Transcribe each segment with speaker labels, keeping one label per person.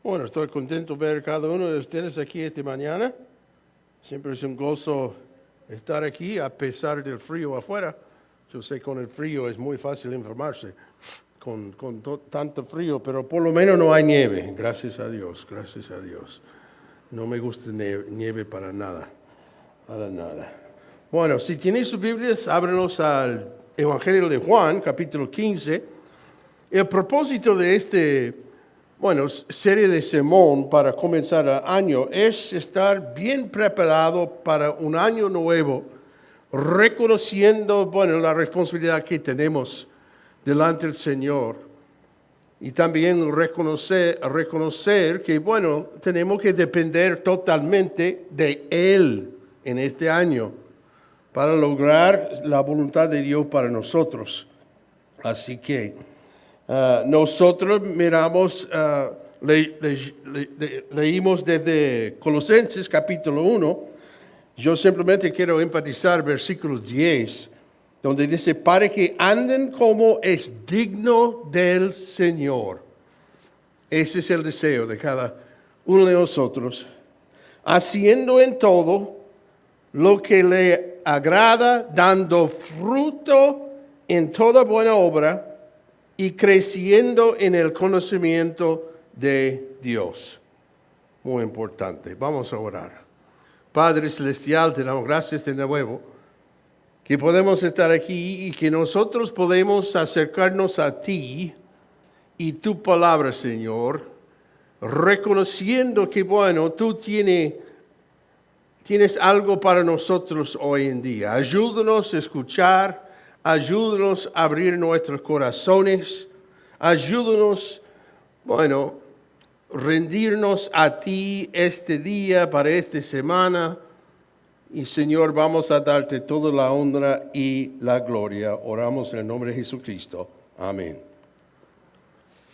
Speaker 1: Bueno, estoy contento de ver cada uno de ustedes aquí esta mañana. Siempre es un gozo estar aquí a pesar del frío afuera. Yo sé que con el frío es muy fácil enfermarse, con tanto frío, pero por lo menos no hay nieve. Gracias a Dios, gracias a Dios. No me gusta nieve para nada, para nada. Bueno, si tienen sus Biblias, ábrenos al Evangelio de Juan, capítulo 15. El propósito de serie de sermón para comenzar el año es estar bien preparado para un año nuevo, reconociendo, la responsabilidad que tenemos delante del Señor y también reconocer que, tenemos que depender totalmente de Él en este año para lograr la voluntad de Dios para nosotros. Así que nosotros miramos, leímos desde Colosenses capítulo 1. Yo simplemente quiero enfatizar versículo 10, donde dice, para que anden como es digno del Señor. Ese es el deseo de cada uno de nosotros, haciendo en todo lo que le agrada, dando fruto en toda buena obra, y creciendo en el conocimiento de Dios. Muy importante. Vamos a orar. Padre Celestial, te damos gracias de nuevo que podemos estar aquí y que nosotros podemos acercarnos a ti y tu palabra, Señor, reconociendo que, tú tienes algo para nosotros hoy en día. Ayúdanos a escuchar. Ayúdanos a abrir nuestros corazones. Ayúdanos, rendirnos a ti este día, para esta semana. Y Señor, vamos a darte toda la honra y la gloria. Oramos en el nombre de Jesucristo. Amén.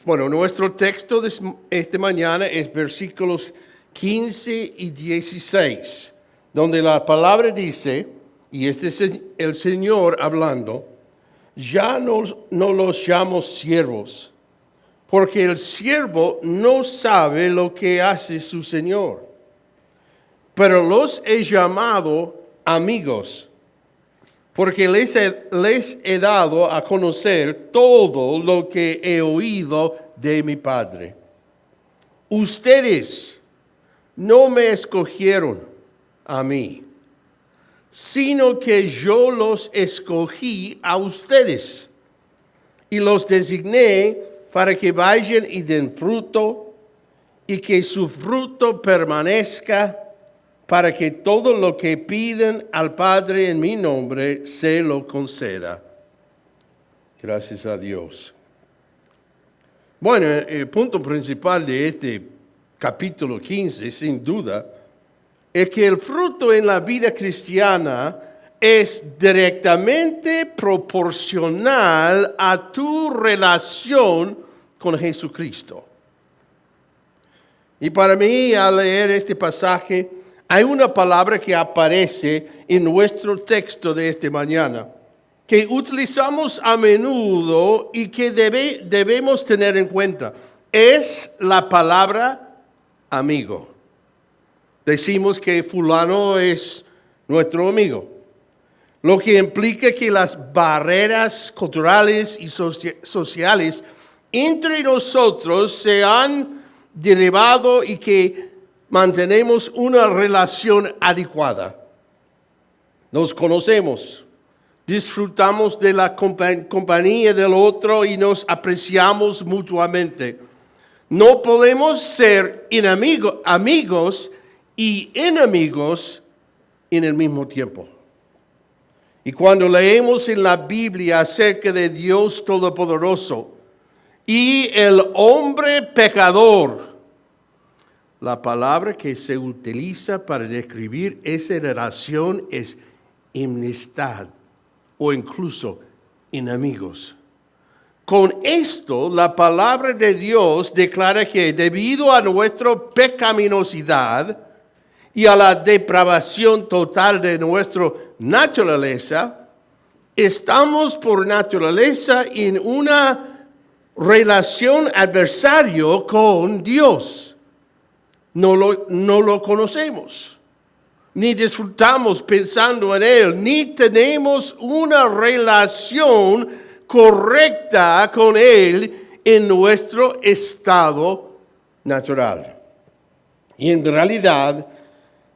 Speaker 1: Nuestro texto de esta mañana es versículos 15 y 16, donde la palabra dice, y este es el Señor hablando, ya no los llamo siervos, porque el siervo no sabe lo que hace su Señor. Pero los he llamado amigos, porque les he dado a conocer todo lo que he oído de mi Padre. Ustedes no me escogieron a mí, sino que yo los escogí a ustedes y los designé para que vayan y den fruto y que su fruto permanezca, para que todo lo que piden al Padre en mi nombre se lo conceda. Gracias a Dios. El punto principal de este capítulo 15, sin duda, es que el fruto en la vida cristiana es directamente proporcional a tu relación con Jesucristo. Y para mí, al leer este pasaje, hay una palabra que aparece en nuestro texto de esta mañana, que utilizamos a menudo y que debemos tener en cuenta. Es la palabra amigo. Decimos que fulano es nuestro amigo, lo que implica que las barreras culturales y sociales entre nosotros se han derivado y que mantenemos una relación adecuada. Nos conocemos, disfrutamos de la compañía del otro y nos apreciamos mutuamente. No podemos ser amigos y enemigos en el mismo tiempo. Y cuando leemos en la Biblia acerca de Dios Todopoderoso y el hombre pecador, la palabra que se utiliza para describir esa relación es enemistad o incluso enemigos. Con esto, la palabra de Dios declara que debido a nuestra pecaminosidad y a la depravación total de nuestra naturaleza, estamos por naturaleza en una relación adversario con Dios. no lo conocemos, ni disfrutamos pensando en Él, ni tenemos una relación correcta con Él en nuestro estado natural. Y en realidad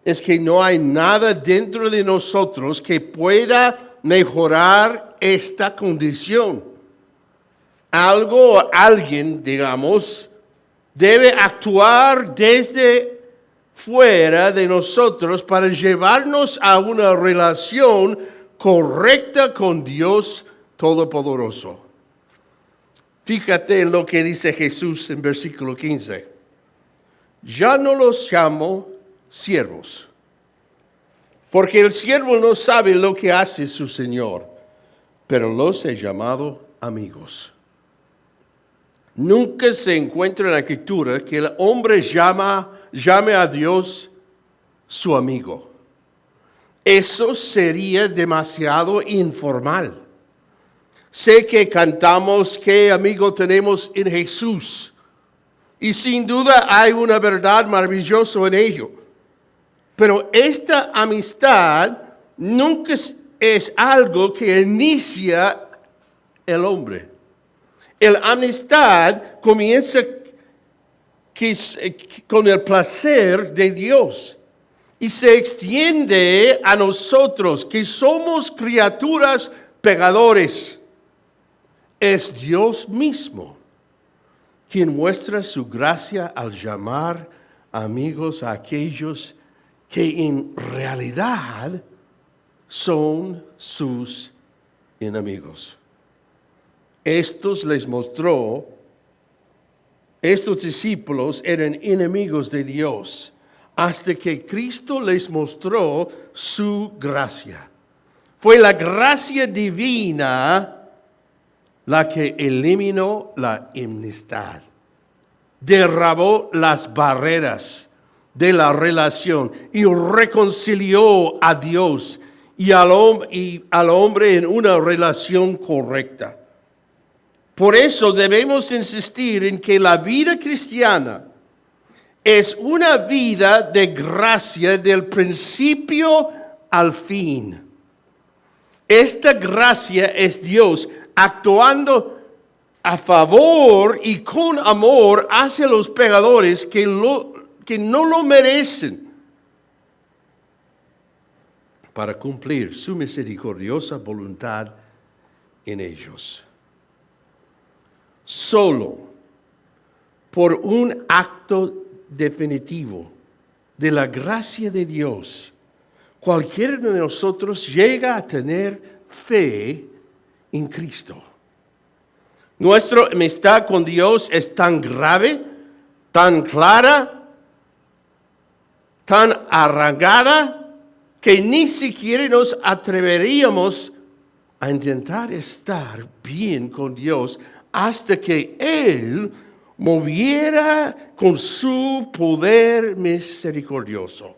Speaker 1: es que no hay nada dentro de nosotros que pueda mejorar esta condición. Algo o alguien, digamos, debe actuar desde fuera de nosotros para llevarnos a una relación correcta con Dios Todopoderoso. Fíjate en lo que dice Jesús en versículo 15. Ya no los llamo siervos, porque el siervo no sabe lo que hace su Señor, pero los he llamado amigos. Nunca se encuentra en la Escritura que el hombre llame a Dios su amigo. Eso sería demasiado informal. Sé que cantamos qué amigo tenemos en Jesús. Y sin duda hay una verdad maravillosa en ello. Pero esta amistad nunca es algo que inicia el hombre. La amistad comienza con el placer de Dios y se extiende a nosotros que somos criaturas pecadores. Es Dios mismo quien muestra su gracia al llamar amigos a aquellos que en realidad son sus enemigos. Estos discípulos eran enemigos de Dios hasta que Cristo les mostró su gracia. Fue la gracia divina la que eliminó la enemistad, derribó las barreras de la relación y reconcilió a Dios y al hombre en una relación correcta. Por eso debemos insistir en que la vida cristiana es una vida de gracia del principio al fin. Esta gracia es Dios actuando a favor y con amor hacia los pecadores que no lo merecen, para cumplir su misericordiosa voluntad en ellos. Solo por un acto definitivo de la gracia de Dios, cualquiera de nosotros llega a tener fe en Cristo. Nuestra amistad con Dios es tan grave, tan clara, tan arraigada, que ni siquiera nos atreveríamos a intentar estar bien con Dios hasta que Él moviera con su poder misericordioso.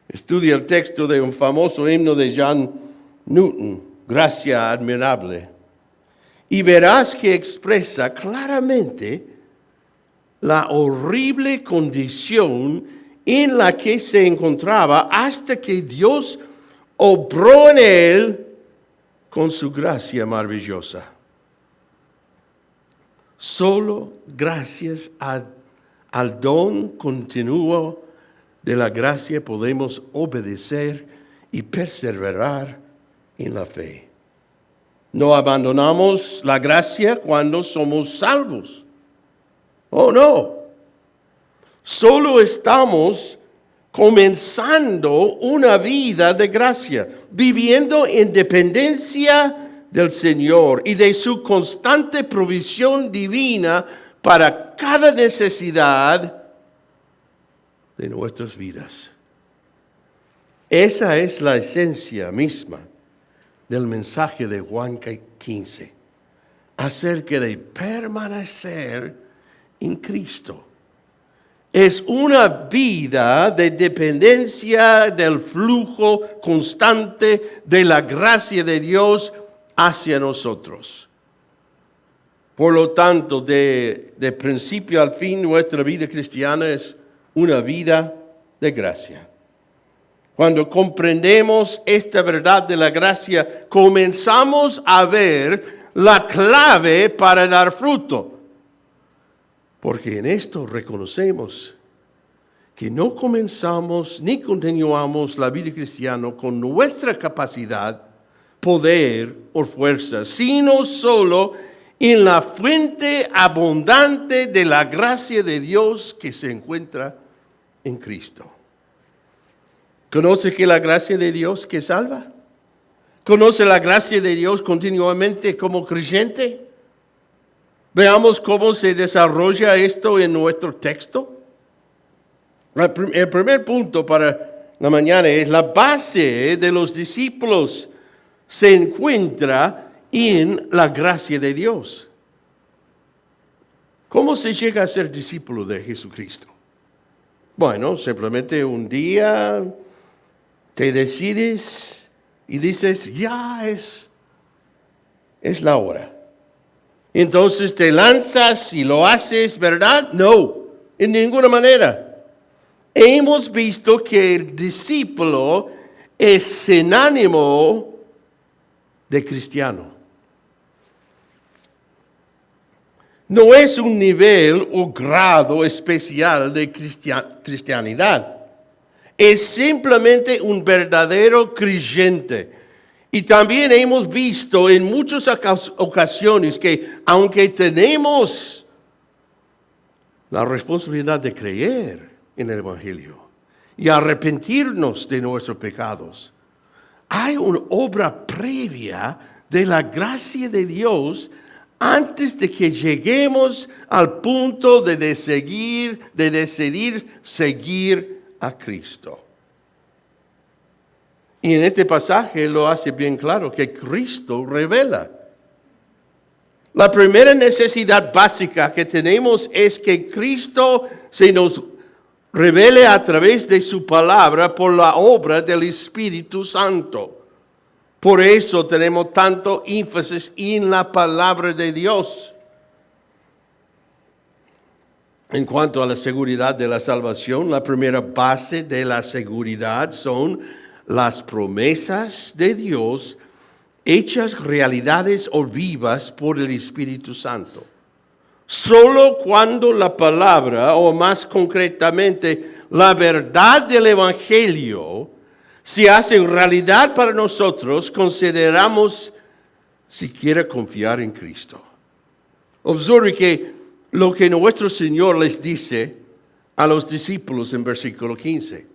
Speaker 1: Estudia el texto de un famoso himno de John Newton, Gracia admirable, y verás que expresa claramente la horrible condición en la que se encontraba hasta que Dios obró en él con su gracia maravillosa. Solo gracias al don continuo de la gracia podemos obedecer y perseverar en la fe. No abandonamos la gracia cuando somos salvos. Oh, no. Solo estamos comenzando una vida de gracia, viviendo en dependencia del Señor y de su constante provisión divina para cada necesidad de nuestras vidas. Esa es la esencia misma del mensaje de Juan 15, acerca de permanecer en Cristo. Es una vida de dependencia del flujo constante de la gracia de Dios hacia nosotros. Por lo tanto, de principio al fin, nuestra vida cristiana es una vida de gracia. Cuando comprendemos esta verdad de la gracia, comenzamos a ver la clave para dar fruto. Porque en esto reconocemos que no comenzamos ni continuamos la vida cristiana con nuestra capacidad, poder o fuerza, sino solo en la fuente abundante de la gracia de Dios que se encuentra en Cristo. ¿Conoce que la gracia de Dios que salva? ¿Conoce la gracia de Dios continuamente como creyente? Veamos cómo se desarrolla esto en nuestro texto. El primer punto para la mañana es la base de los discípulos se encuentra en la gracia de Dios. ¿Cómo se llega a ser discípulo de Jesucristo? Bueno, simplemente un día te decides y dices, ya es la hora. Entonces te lanzas y lo haces, ¿verdad? No, en ninguna manera. Hemos visto que el discípulo es sinónimo de cristiano. No es un nivel o grado especial de cristianidad. Es simplemente un verdadero creyente. Y también hemos visto en muchas ocasiones que aunque tenemos la responsabilidad de creer en el Evangelio y arrepentirnos de nuestros pecados, hay una obra previa de la gracia de Dios antes de que lleguemos al punto de decidir seguir a Cristo. Y en este pasaje lo hace bien claro que Cristo revela. La primera necesidad básica que tenemos es que Cristo se nos revele a través de su palabra por la obra del Espíritu Santo. Por eso tenemos tanto énfasis en la palabra de Dios. En cuanto a la seguridad de la salvación, la primera base de la seguridad son las promesas de Dios hechas realidades o vivas por el Espíritu Santo. Solo cuando la palabra, o más concretamente, la verdad del Evangelio, se hace realidad para nosotros, consideramos siquiera confiar en Cristo. Observe que lo que nuestro Señor les dice a los discípulos en versículo 15.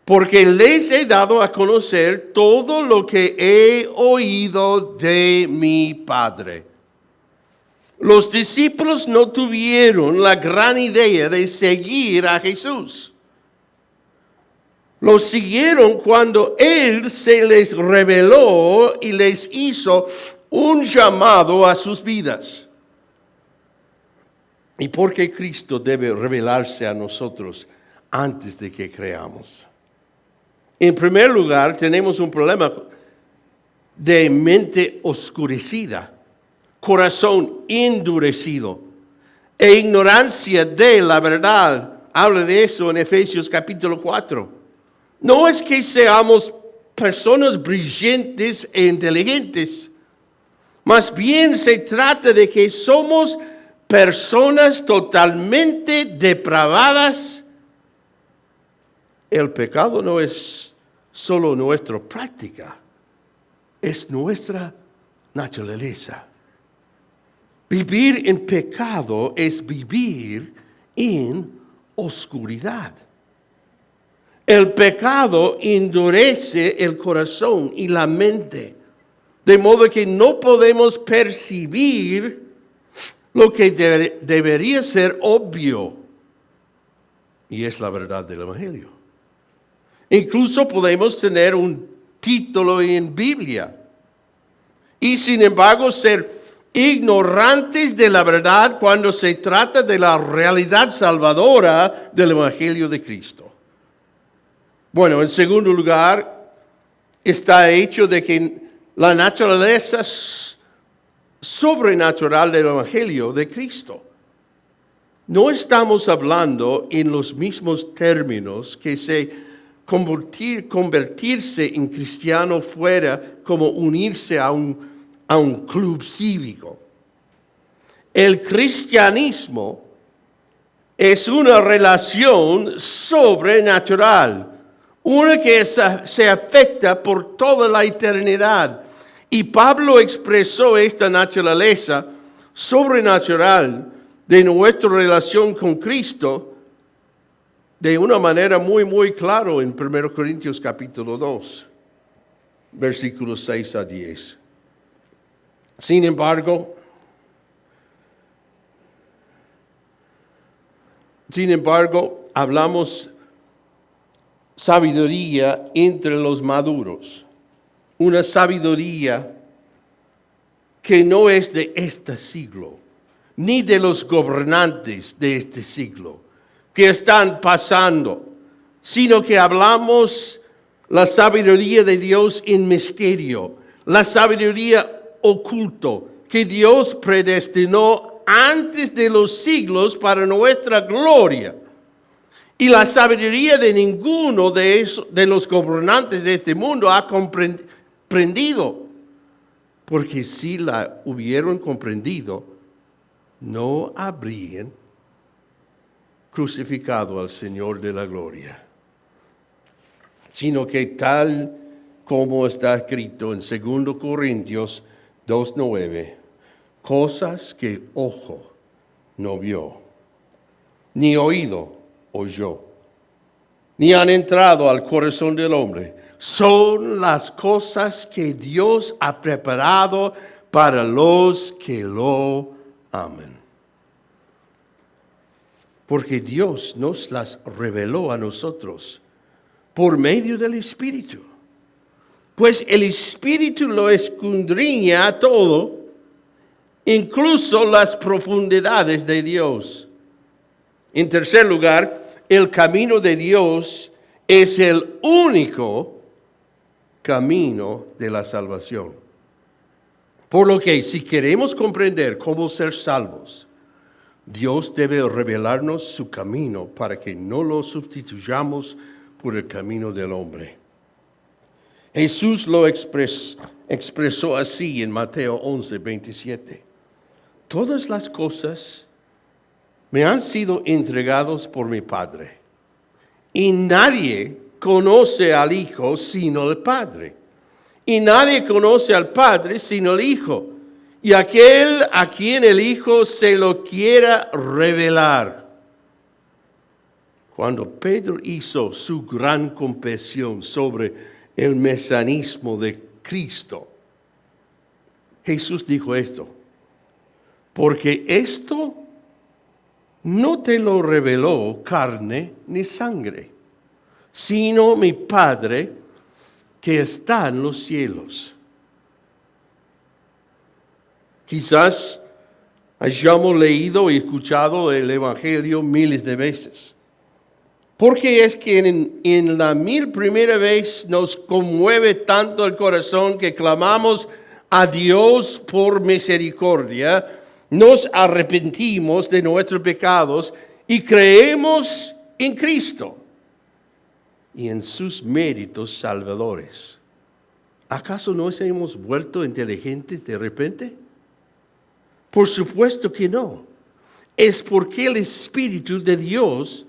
Speaker 1: Porque les he dado a conocer todo lo que he oído de mi Padre. Los discípulos no tuvieron la gran idea de seguir a Jesús. Lo siguieron cuando Él se les reveló y les hizo un llamado a sus vidas. ¿Y por qué Cristo debe revelarse a nosotros antes de que creamos? En primer lugar, tenemos un problema de mente oscurecida, corazón endurecido e ignorancia de la verdad. Habla de eso en Efesios capítulo 4. No es que seamos personas brillantes e inteligentes, más bien se trata de que somos personas totalmente depravadas. El pecado no es solo nuestra práctica, es nuestra naturaleza. Vivir en pecado es vivir en oscuridad. El pecado endurece el corazón y la mente, de modo que no podemos percibir lo que debería ser obvio, y es la verdad del Evangelio. Incluso podemos tener un título en Biblia y sin embargo ser ignorantes de la verdad cuando se trata de la realidad salvadora del Evangelio de Cristo. Bueno, en segundo lugar, está hecho de que la naturaleza sobrenatural del Evangelio de Cristo. No estamos hablando en los mismos términos que convertirse en cristiano fuera como unirse a un club cívico. El cristianismo es una relación sobrenatural, una que se afecta por toda la eternidad. Y Pablo expresó esta naturaleza sobrenatural de nuestra relación con Cristo de una manera muy, muy clara en 1 Corintios capítulo 2, versículos 6 a 10. Sin embargo, hablamos sabiduría entre los maduros, una sabiduría que no es de este siglo, ni de los gobernantes de este siglo que están pasando, sino que hablamos la sabiduría de Dios en misterio, la sabiduría oculto que Dios predestinó antes de los siglos para nuestra gloria. Y la sabiduría de ninguno de los gobernantes de este mundo ha comprendido, porque si la hubieran comprendido, no habrían crucificado al Señor de la gloria, sino que tal como está escrito en 2 Corintios 2:9, cosas que ojo no vio, ni oído oyó, ni han entrado al corazón del hombre, son las cosas que Dios ha preparado para los que lo aman. Porque Dios nos las reveló a nosotros por medio del Espíritu. Pues el Espíritu lo escudriña todo, incluso las profundidades de Dios. En tercer lugar, el camino de Dios es el único camino de la salvación. Por lo que, si queremos comprender cómo ser salvos, Dios debe revelarnos su camino para que no lo sustituyamos por el camino del hombre. Jesús lo expresó así en Mateo 11:27. Todas las cosas me han sido entregadas por mi Padre, y nadie conoce al Hijo sino el Padre, y nadie conoce al Padre sino el Hijo, y aquel a quien el Hijo se lo quiera revelar. Cuando Pedro hizo su gran confesión sobre el mesianismo de Cristo, Jesús dijo esto: porque esto no te lo reveló carne ni sangre, sino mi Padre que está en los cielos. Quizás hayamos leído y escuchado el Evangelio miles de veces. Porque es que en la 1001ª vez nos conmueve tanto el corazón que clamamos a Dios por misericordia, nos arrepentimos de nuestros pecados y creemos en Cristo y en sus méritos salvadores. ¿Acaso nos hemos vuelto inteligentes de repente? Por supuesto que no. Es porque el Espíritu de Dios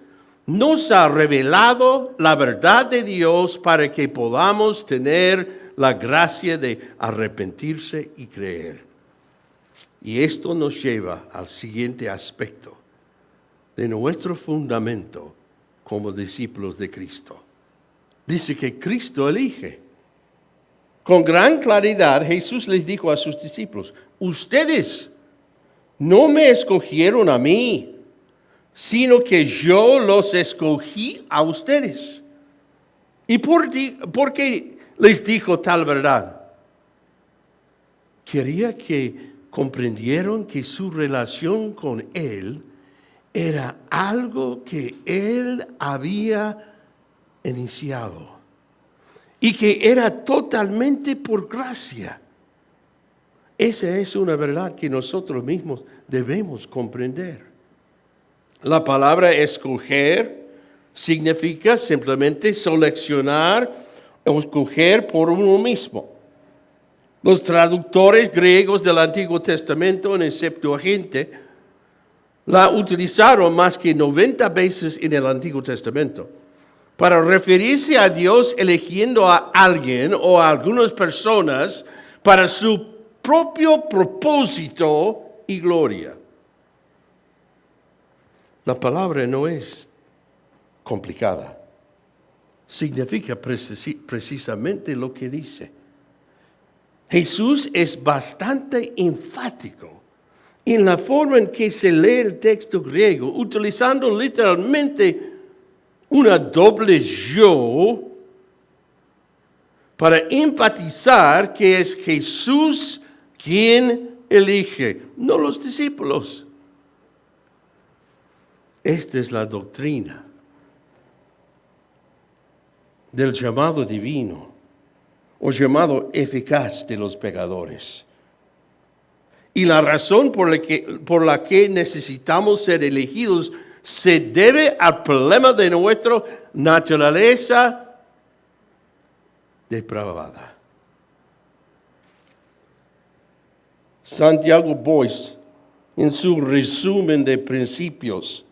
Speaker 1: nos ha revelado la verdad de Dios para que podamos tener la gracia de arrepentirse y creer. Y esto nos lleva al siguiente aspecto de nuestro fundamento como discípulos de Cristo. Dice que Cristo elige. Con gran claridad Jesús les dijo a sus discípulos: ustedes no me escogieron a mí, sino que yo los escogí a ustedes. ¿Y por qué les dijo tal verdad? Quería que comprendieron que su relación con Él era algo que Él había iniciado y que era totalmente por gracia. Esa es una verdad que nosotros mismos debemos comprender. La palabra escoger significa simplemente seleccionar o escoger por uno mismo. Los traductores griegos del Antiguo Testamento en el Septuaginta la utilizaron más que 90 veces en el Antiguo Testamento para referirse a Dios eligiendo a alguien o a algunas personas para su propio propósito y gloria. La palabra no es complicada. Significa precisamente lo que dice. Jesús es bastante enfático en la forma en que se lee el texto griego, utilizando literalmente una doble yo para enfatizar que es Jesús quien elige, no los discípulos. Esta es la doctrina del llamado divino o llamado eficaz de los pecadores. Y la razón por la que necesitamos ser elegidos se debe al problema de nuestra naturaleza depravada. Santiago Boyce, en su resumen de principios,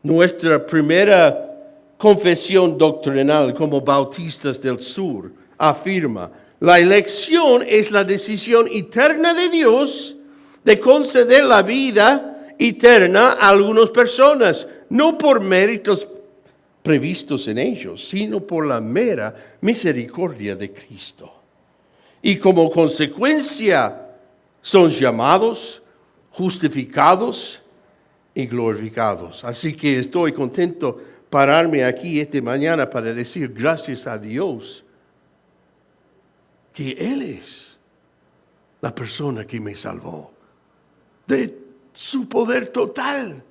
Speaker 1: nuestra primera confesión doctrinal como bautistas del sur, afirma: la elección es la decisión eterna de Dios de conceder la vida eterna a algunas personas, no por méritos previstos en ellos, sino por la mera misericordia de Cristo. Y como consecuencia son llamados, justificados y glorificados. Así que estoy contento pararme aquí esta mañana para decir gracias a Dios que Él es la persona que me salvó de su poder total.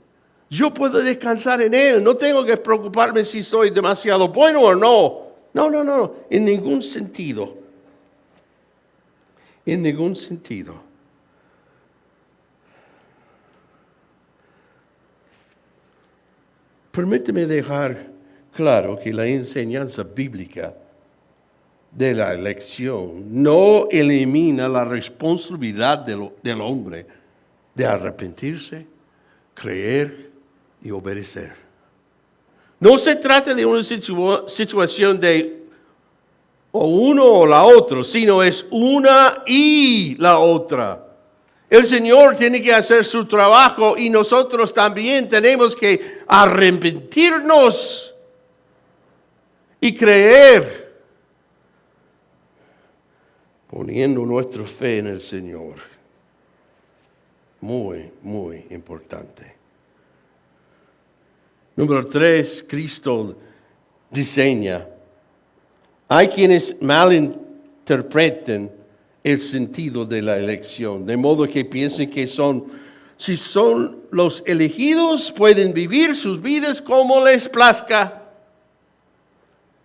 Speaker 1: Yo puedo descansar en Él. No tengo que preocuparme si soy demasiado bueno o no. No. En ningún sentido. En ningún sentido. Permíteme dejar claro que la enseñanza bíblica de la elección no elimina la responsabilidad del hombre de arrepentirse, creer y obedecer. No se trata de una situación de o uno o la otra, sino es una y la otra. El Señor tiene que hacer su trabajo y nosotros también tenemos que arrepentirnos y creer, poniendo nuestra fe en el Señor. Muy, muy importante. Número 3, Cristo diseña. Hay quienes malinterpreten el sentido de la elección, de modo que piensen que si son los elegidos, pueden vivir sus vidas como les plazca.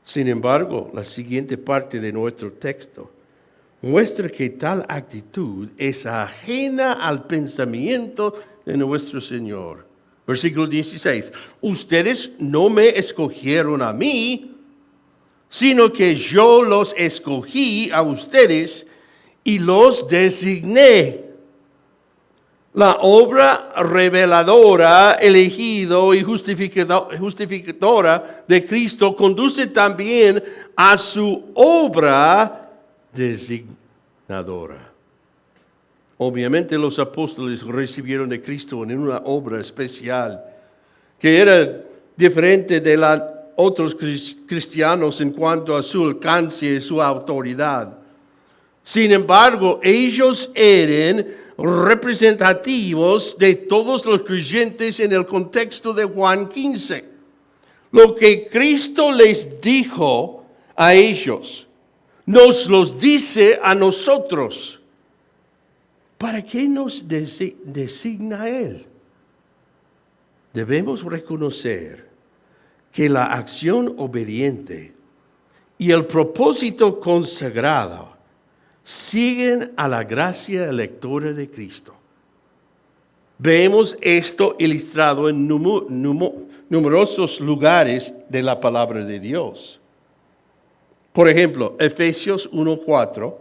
Speaker 1: Sin embargo, la siguiente parte de nuestro texto muestra que tal actitud es ajena al pensamiento de nuestro Señor. Versículo 16. Ustedes no me escogieron a mí, sino que yo los escogí a ustedes y los designé. La obra reveladora, elegido y justificadora de Cristo conduce también a su obra designadora. Obviamente los apóstoles recibieron de Cristo en una obra especial que era diferente de otros cristianos en cuanto a su alcance y su autoridad. Sin embargo, ellos eran representativos de todos los creyentes en el contexto de Juan 15. Lo que Cristo les dijo a ellos, nos los dice a nosotros. ¿Para qué nos designa Él? Debemos reconocer que la acción obediente y el propósito consagrado siguen a la gracia electora de Cristo. Vemos esto ilustrado en numerosos lugares de la palabra de Dios. Por ejemplo, Efesios 1:4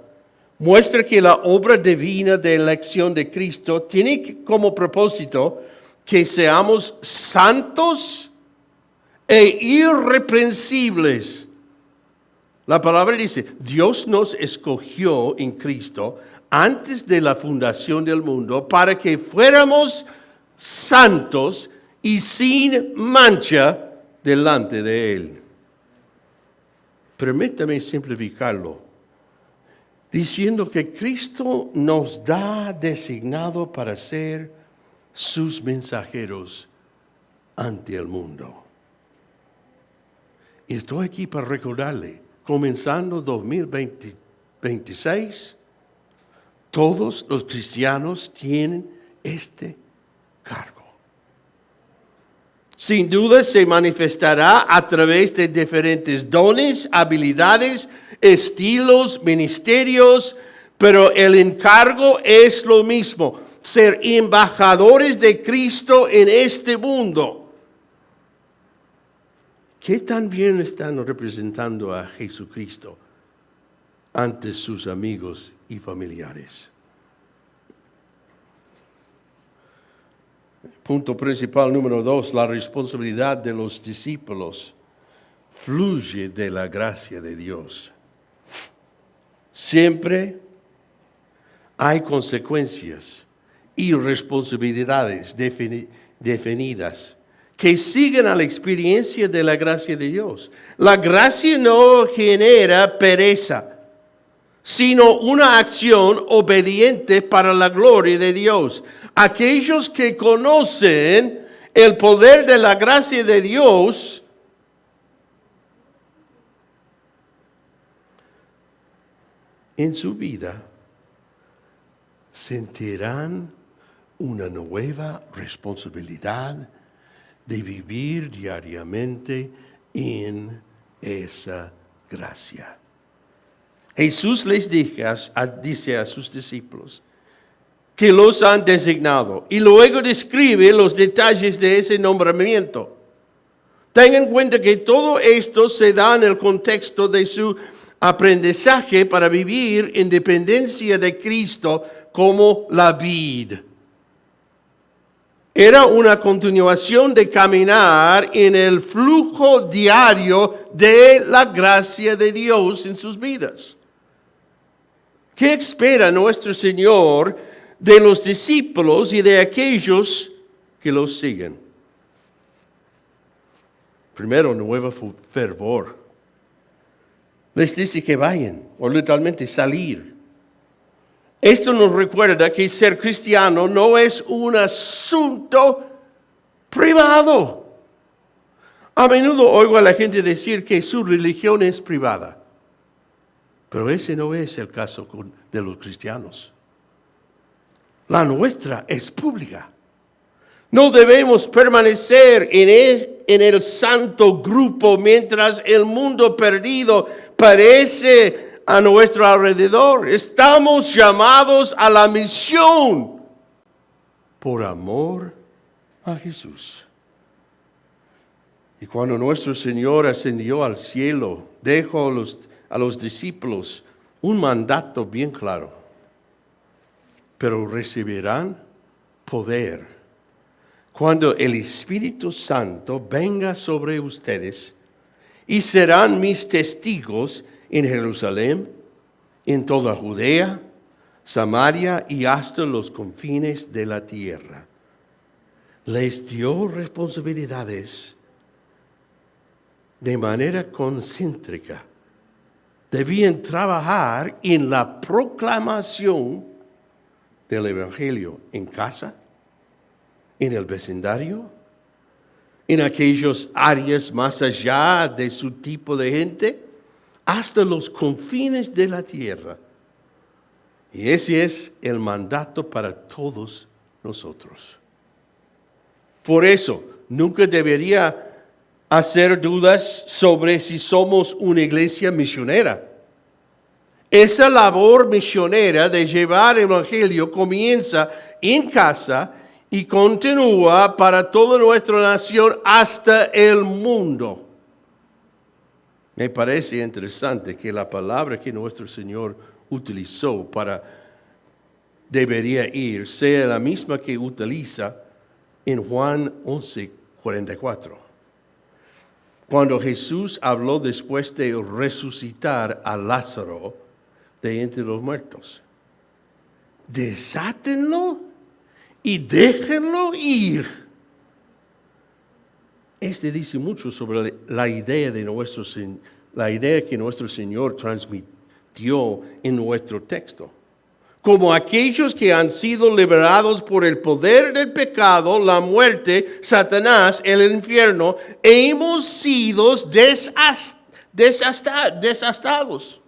Speaker 1: muestra que la obra divina de elección de Cristo tiene como propósito que seamos santos e irreprensibles. La palabra dice, Dios nos escogió en Cristo antes de la fundación del mundo para que fuéramos santos y sin mancha delante de Él. Permítame simplificarlo, diciendo que Cristo nos da designado para ser sus mensajeros ante el mundo. Y estoy aquí para recordarle, comenzando 2026, todos los cristianos tienen este cargo. Sin duda se manifestará a través de diferentes dones, habilidades, estilos, ministerios, pero el encargo es lo mismo, ser embajadores de Cristo en este mundo. ¿Qué tan bien están representando a Jesucristo ante sus amigos y familiares? Punto principal número 2, la responsabilidad de los discípulos fluye de la gracia de Dios. Siempre hay consecuencias y responsabilidades definidas que siguen a la experiencia de la gracia de Dios. La gracia no genera pereza, sino una acción obediente para la gloria de Dios. Aquellos que conocen el poder de la gracia de Dios en su vida sentirán una nueva responsabilidad de vivir diariamente en esa gracia. Jesús les dice a sus discípulos que los han designado y luego describe los detalles de ese nombramiento. Tengan en cuenta que todo esto se da en el contexto de su aprendizaje para vivir en dependencia de Cristo como la vid. Era una continuación de caminar en el flujo diario de la gracia de Dios en sus vidas. ¿Qué espera nuestro Señor de los discípulos y de aquellos que los siguen? Primero, nuevo fervor. Les dice que vayan, o literalmente salir. Esto nos recuerda que ser cristiano no es un asunto privado. A menudo oigo a la gente decir que su religión es privada. Pero ese no es el caso de los cristianos. La nuestra es pública. No debemos permanecer en el santo grupo mientras el mundo perdido parece a nuestro alrededor. Estamos llamados a la misión por amor a Jesús. Y cuando nuestro Señor ascendió al cielo, dejó a los discípulos un mandato bien claro. Pero recibirán poder cuando el Espíritu Santo venga sobre ustedes y serán mis testigos en Jerusalén, en toda Judea, Samaria y hasta los confines de la tierra. Les dio responsabilidades de manera concéntrica. Debían trabajar en la proclamación del Evangelio en casa, en el vecindario, en aquellas áreas más allá de su tipo de gente, hasta los confines de la tierra. Y ese es el mandato para todos nosotros. Por eso, nunca debería hacer dudas sobre si somos una iglesia misionera. Esa labor misionera de llevar el Evangelio comienza en casa y continúa para toda nuestra nación hasta el mundo. Me parece interesante que la palabra que nuestro Señor utilizó para debería ir sea la misma que utiliza en Juan 11:44. Cuando Jesús habló después de resucitar a Lázaro de entre los muertos. Desátenlo y déjenlo ir. Este dice mucho sobre la idea que nuestro Señor transmitió en nuestro texto. Como aquellos que han sido liberados por el poder del pecado, la muerte, Satanás, el infierno, hemos sido desastados.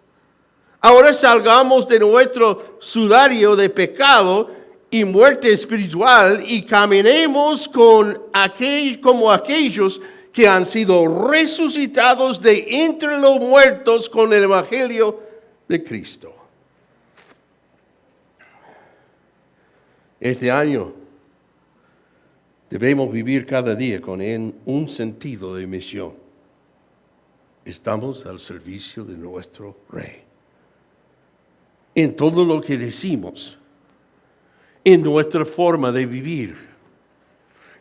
Speaker 1: Ahora salgamos de nuestro sudario de pecado y muerte espiritual y caminemos como aquellos que han sido resucitados de entre los muertos con el Evangelio de Cristo. Este año debemos vivir cada día con un sentido de misión. Estamos al servicio de nuestro Rey. En todo lo que decimos, en nuestra forma de vivir,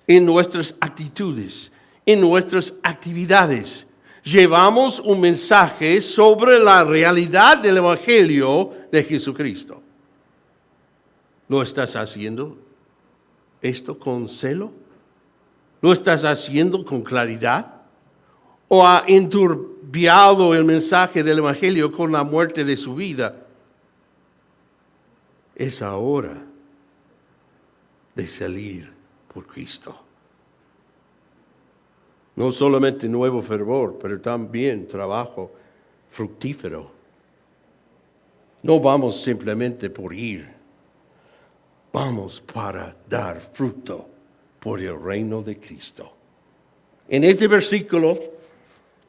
Speaker 1: en nuestras actitudes, en nuestras actividades, llevamos un mensaje sobre la realidad del Evangelio de Jesucristo. ¿Lo estás haciendo esto con celo? ¿Lo estás haciendo con claridad? ¿O ha enturbiado el mensaje del Evangelio con la muerte de su vida? Es hora de salir por Cristo. No solamente nuevo fervor, pero también trabajo fructífero. No vamos simplemente por ir. Vamos para dar fruto por el reino de Cristo. En este versículo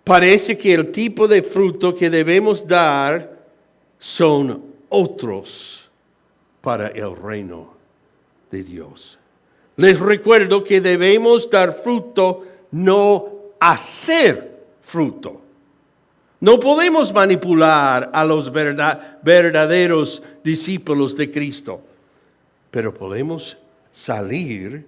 Speaker 1: parece que el tipo de fruto que debemos dar son otros para el reino de Dios. Les recuerdo que debemos dar fruto, no hacer fruto. No podemos manipular a los verdaderos discípulos de Cristo. Pero podemos salir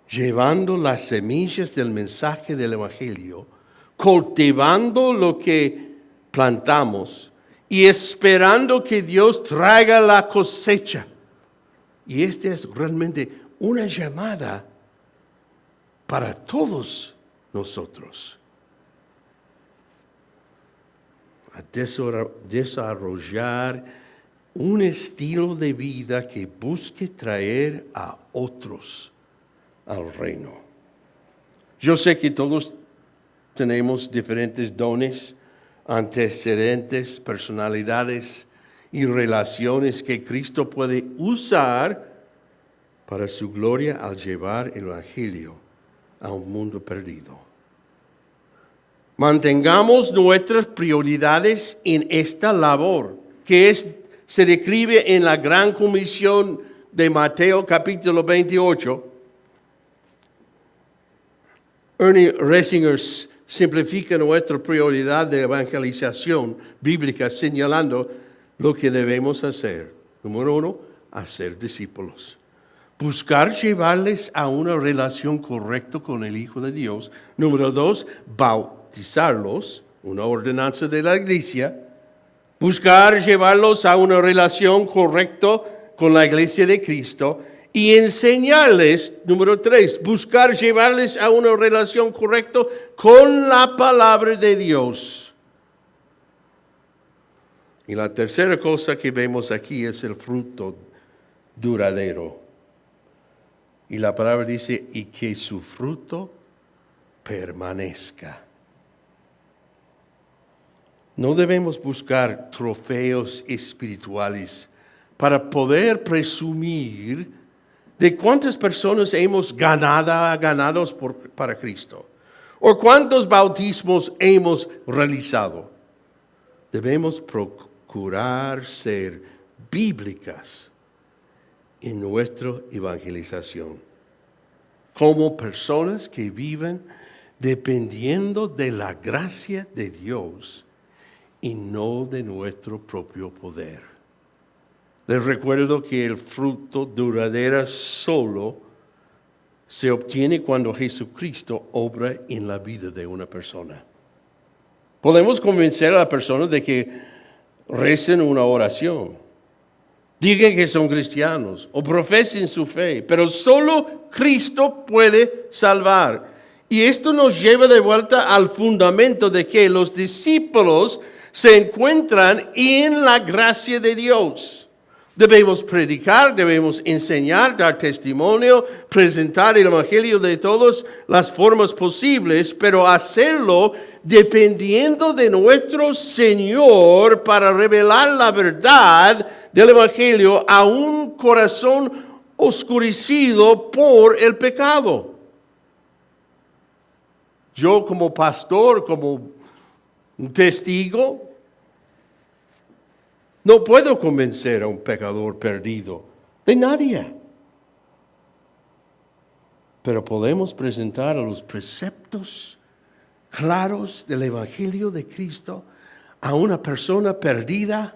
Speaker 1: llevando las semillas del mensaje del Evangelio, cultivando lo que plantamos y esperando que Dios traiga la cosecha. Y esta es realmente una llamada para todos nosotros a desarrollar un estilo de vida que busque traer a otros al reino. Yo sé que todos tenemos diferentes dones, antecedentes, personalidades y relaciones que Cristo puede usar para su gloria al llevar el Evangelio a un mundo perdido. Mantengamos nuestras prioridades en esta labor, que se describe en la Gran Comisión de Mateo capítulo 28. Ernie Ressinger simplifica nuestra prioridad de evangelización bíblica señalando lo que debemos hacer. Número 1, hacer discípulos. Buscar llevarles a una relación correcta con el Hijo de Dios. Número 2, bautizarlos, una ordenanza de la iglesia. Buscar llevarlos a una relación correcta con la iglesia de Cristo y enseñarles, número 3, buscar llevarles a una relación correcta con la palabra de Dios. Y la tercera cosa que vemos aquí es el fruto duradero. Y la palabra dice, y que su fruto permanezca. No debemos buscar trofeos espirituales para poder presumir de cuántas personas hemos ganados para Cristo o cuántos bautismos hemos realizado. Debemos procurar procurar ser bíblicas en nuestra evangelización, como personas que viven dependiendo de la gracia de Dios y no de nuestro propio poder. Les recuerdo que el fruto duradero solo se obtiene cuando Jesucristo obra en la vida de una persona. Podemos convencer a la persona de que recen una oración, digan que son cristianos o profesen su fe, pero solo Cristo puede salvar. Y esto nos lleva de vuelta al fundamento de que los discípulos se encuentran en la gracia de Dios. Debemos predicar, debemos enseñar, dar testimonio, presentar el evangelio de todas las formas posibles, pero hacerlo dependiendo de nuestro Señor para revelar la verdad del evangelio a un corazón oscurecido por el pecado. Yo como pastor, como un testigo, no puedo convencer a un pecador perdido de nadie. Pero podemos presentar a los preceptos claros del Evangelio de Cristo a una persona perdida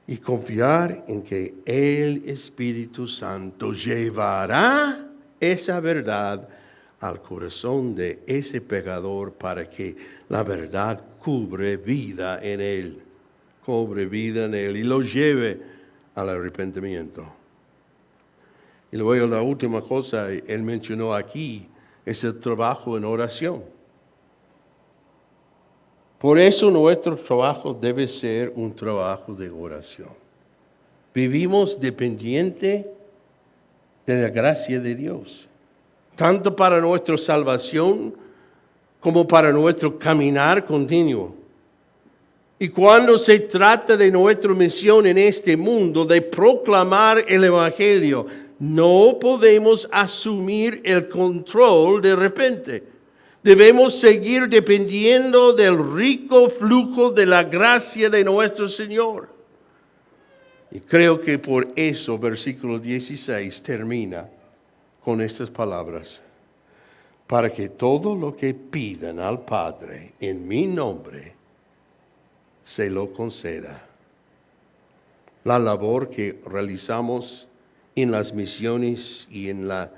Speaker 1: y confiar en que el Espíritu Santo llevará esa verdad al corazón de ese pecador para que la verdad cobre vida en él. Cobre vida en él y lo lleve al arrepentimiento. Y luego la última cosa, él mencionó aquí, es el trabajo en oración. Por eso nuestro trabajo debe ser un trabajo de oración. Vivimos dependiente de la gracia de Dios, tanto para nuestra salvación como para nuestro caminar continuo. Y cuando se trata de nuestra misión en este mundo de proclamar el Evangelio, no podemos asumir el control de repente. Debemos seguir dependiendo del rico flujo de la gracia de nuestro Señor. Y creo que por eso versículo 16 termina con estas palabras. Para que todo lo que pidan al Padre en mi nombre, se lo conceda. La labor que realizamos en las misiones y en la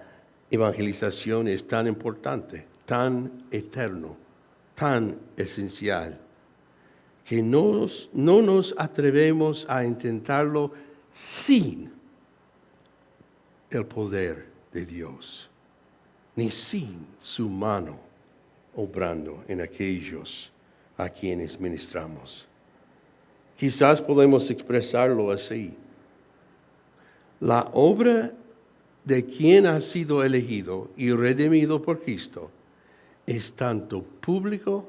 Speaker 1: evangelización es tan importante, tan eterno, tan esencial, que no nos atrevemos a intentarlo sin el poder de Dios, ni sin su mano obrando en aquellos a quienes ministramos. Quizás podemos expresarlo así. La obra de quien ha sido elegido y redimido por Cristo es tanto público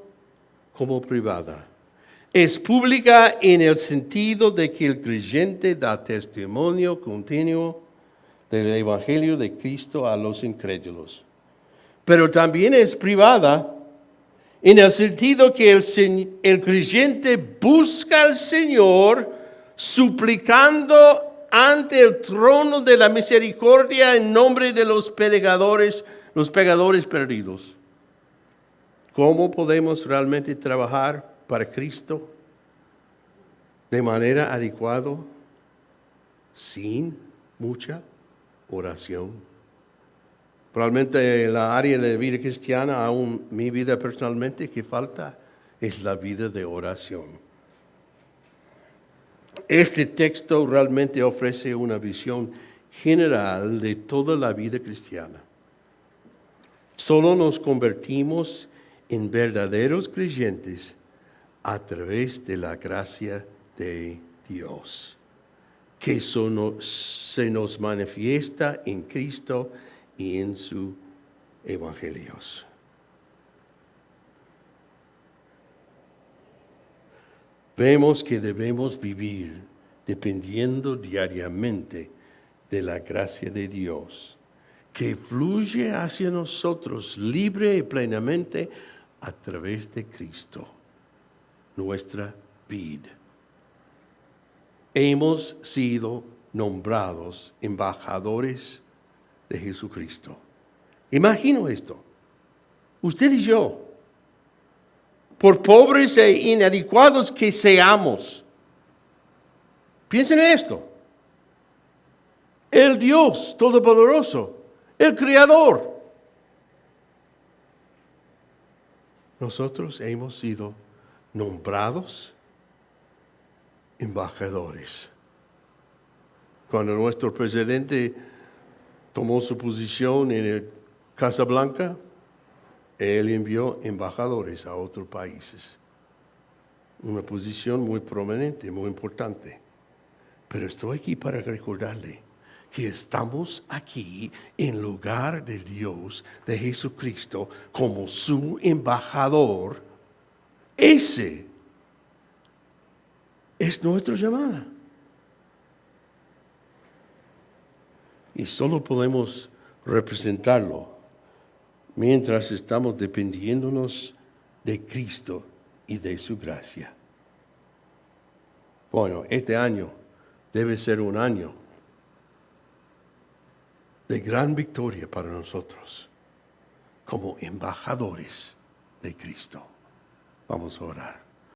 Speaker 1: como privada. Es pública en el sentido de que el creyente da testimonio continuo del Evangelio de Cristo a los incrédulos. Pero también es privada en el sentido que el creyente busca al Señor suplicando ante el trono de la misericordia en nombre de los pecadores perdidos. ¿Cómo podemos realmente trabajar para Cristo de manera adecuada sin mucha oración? Probablemente en la área de vida cristiana, aún mi vida personalmente, que falta es la vida de oración. Este texto realmente ofrece una visión general de toda la vida cristiana. Solo nos convertimos en verdaderos creyentes a través de la gracia de Dios, que se nos manifiesta en Cristo y en sus evangelios. Vemos que debemos vivir dependiendo diariamente de la gracia de Dios, que fluye hacia nosotros libre y plenamente a través de Cristo, nuestra vida. hemos sido nombrados embajadores de Jesucristo. Imagino esto. Usted y yo, por pobres e inadecuados que seamos, piensen en esto. El Dios Todopoderoso, el Creador. Nosotros hemos sido nombrados embajadores. Cuando nuestro presidente tomó su posición en el Casa Blanca, él envió embajadores a otros países. Una posición muy prominente, muy importante. Pero estoy aquí para recordarle que estamos aquí en lugar de Dios, de Jesucristo, como su embajador. Ese es nuestra llamada. Y solo podemos representarlo mientras estamos dependiéndonos de Cristo y de su gracia. Bueno, este año debe ser un año de gran victoria para nosotros como embajadores de Cristo. Vamos a orar.